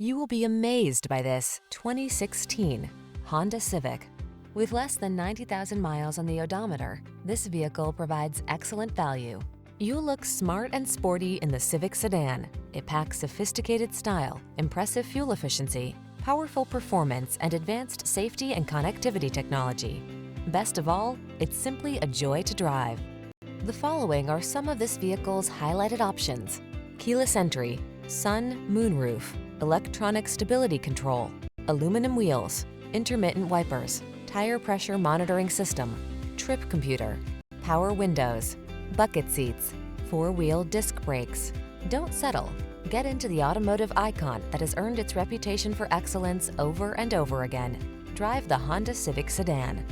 You will be amazed by this 2016 Honda Civic. With less than 90,000 miles on the odometer, this vehicle provides excellent value. You'll look smart and sporty in the Civic sedan. It packs sophisticated style, impressive fuel efficiency, powerful performance, and advanced safety and connectivity technology. Best of all, it's simply a joy to drive. The following are some of this vehicle's highlighted options: keyless entry, sun, moonroof, electronic stability control, aluminum wheels, intermittent wipers, tire pressure monitoring system, trip computer, power windows, bucket seats, four-wheel disc brakes. Don't settle. Get into the automotive icon that has earned its reputation for excellence over and over again. Drive the Honda Civic sedan.